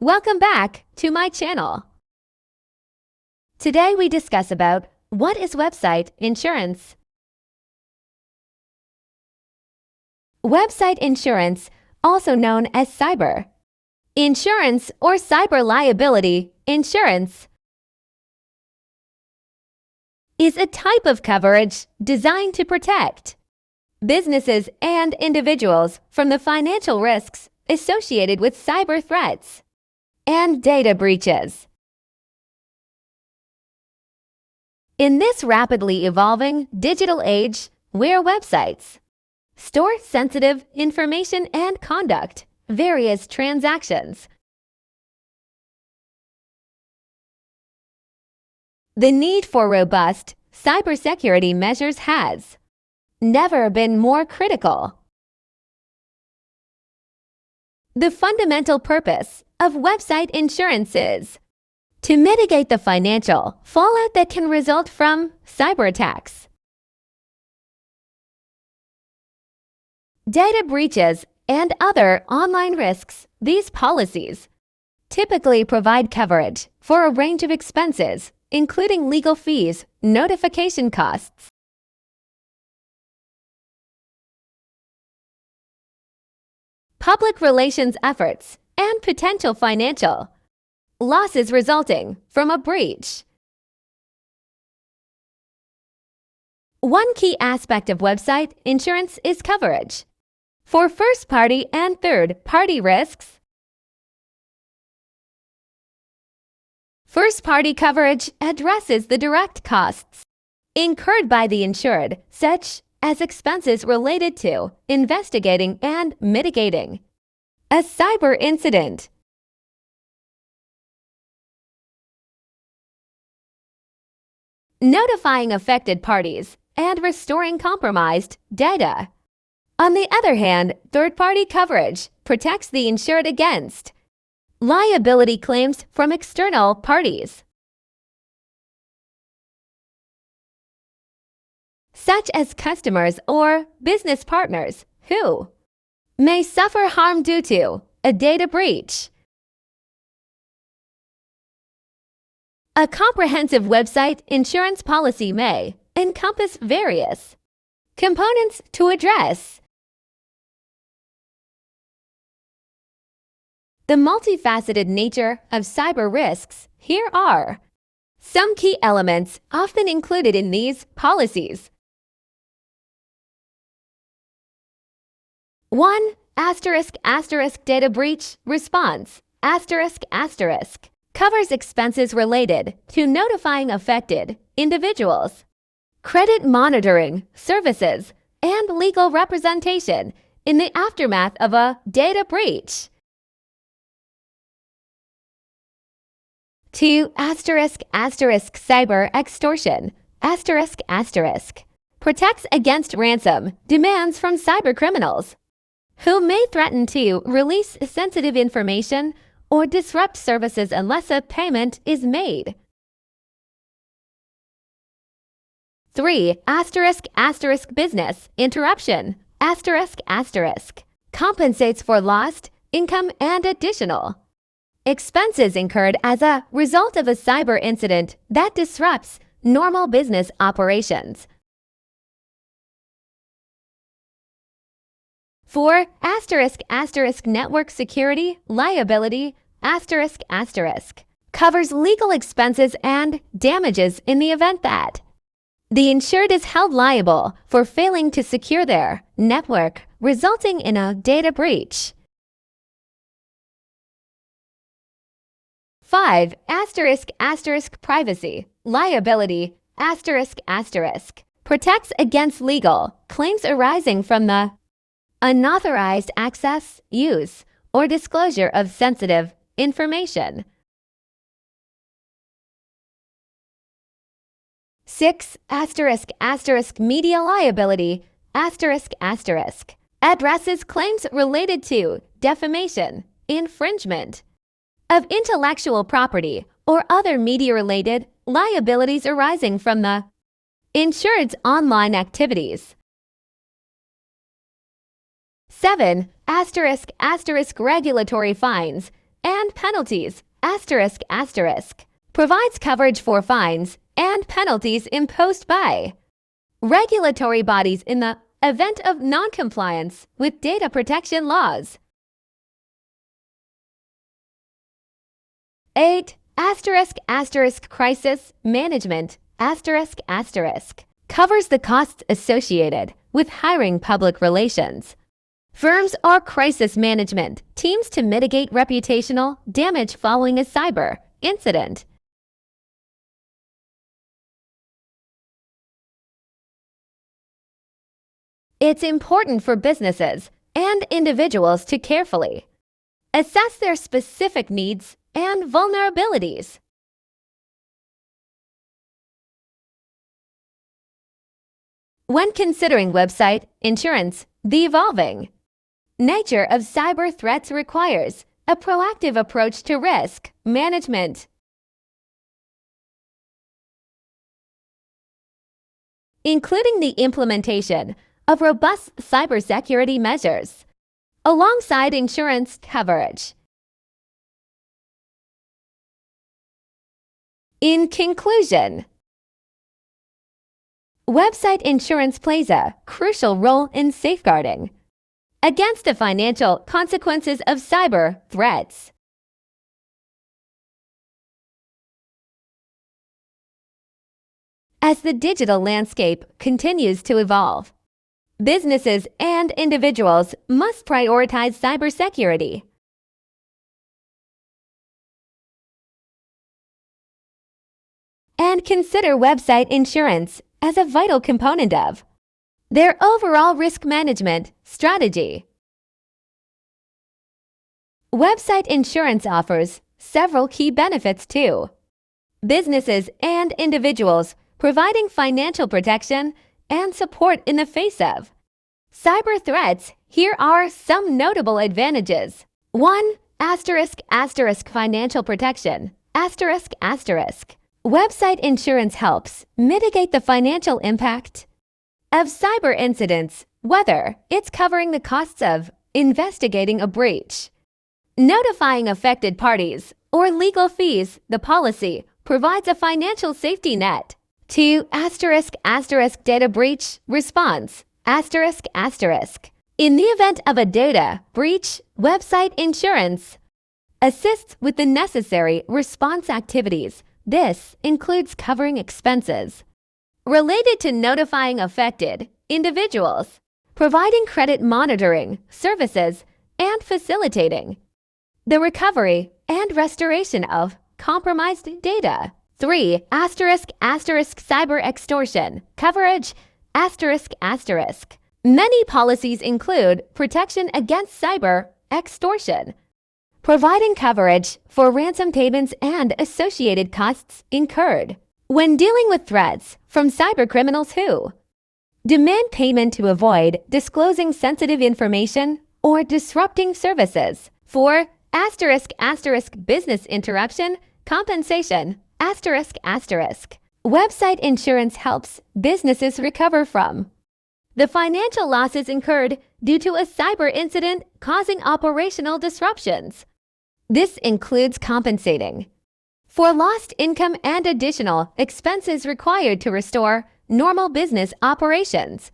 Welcome back to my channel. Today we discuss about what is website insurance. Website insurance, also known as cyber insurance or cyber liability insurance, is a type of coverage designed to protect businesses and individuals from the financial risks associated with cyber threats and data breaches. In this rapidly evolving digital age, where websites store sensitive information and conduct various transactions, the need for robust cybersecurity measures has never been more critical. The fundamental purpose of website insurance is to mitigate the financial fallout that can result from cyber attacks, data breaches, and other online risks. These policies typically provide coverage for a range of expenses, including legal fees, notification costs, public relations efforts, and potential financial losses resulting from a breach. One key aspect of website insurance is coverage for first-party and third-party risks. First-party coverage addresses the direct costs incurred by the insured, such as expenses related to investigating and mitigating a cyber incident, notifying affected parties, and restoring compromised data. On the other hand, third-party coverage protects the insured against liability claims from external parties, such as customers or business partners who may suffer harm due to a data breach. A comprehensive website insurance policy may encompass various components to address the multifaceted nature of cyber risks. Here are some key elements often included in these policies. 1. Data breach response. Covers expenses related to notifying affected individuals, credit monitoring services, and legal representation in the aftermath of a data breach. 2. Cyber extortion. Protects against ransom demands from cybercriminals who may threaten to release sensitive information or disrupt services unless a payment is made. 3. Business interruption. Compensates for lost income and additional expenses incurred as a result of a cyber incident that disrupts normal business operations. 4. Network security liability. Covers legal expenses and damages in the event that the insured is held liable for failing to secure their network, resulting in a data breach. 5. Privacy liability. Protects against legal claims arising from the unauthorized access, use, or disclosure of sensitive information. 6. Media liability. Addresses claims related to defamation, infringement of intellectual property, or other media-related liabilities arising from the insured's online activities. 7. Regulatory fines and penalties, asterisk asterisk, provides coverage for fines and penalties imposed by regulatory bodies in the event of non-compliance with data protection laws. 8. Asterisk asterisk crisis management asterisk asterisk covers the costs associated with hiring public relations firms or crisis management teams to mitigate reputational damage following a cyber incident. It's important for businesses and individuals to carefully assess their specific needs and vulnerabilities. When considering website insurance, the evolving nature of cyber threats requires a proactive approach to risk management. Including the implementation of robust cybersecurity measures alongside insurance coverage. In conclusion, website insurance plays a crucial role in safeguarding against the financial consequences of cyber threats. As the digital landscape continues to evolve, businesses and individuals must prioritize cybersecurity. And consider website insurance as a vital component of their overall risk management strategy. Website insurance offers several key benefits to businesses and individuals, providing financial protection and support in the face of cyber threats. Here are some notable advantages. 1. Asterisk asterisk financial protection asterisk asterisk. Website insurance helps mitigate the financial impact of cyber incidents, whether it's covering the costs of investigating a breach, notifying affected parties, or legal fees. The policy provides a financial safety net. 2. Asterisk asterisk data breach response asterisk asterisk. In the event of a data breach, website insurance assists with the necessary response activities. This includes covering expenses related to notifying affected individuals, providing credit monitoring services, and facilitating the recovery and restoration of compromised data. 3. Asterisk asterisk cyber extortion coverage asterisk asterisk. Many policies include protection against cyber extortion, providing coverage for ransom payments and associated costs incurred when dealing with threats from cybercriminals who demand payment to avoid disclosing sensitive information or disrupting services. 4. Asterisk asterisk business interruption compensation asterisk asterisk. Website insurance helps businesses recover from the financial losses incurred due to a cyber incident causing operational disruptions. This includes compensating for lost income and additional expenses required to restore normal business operations.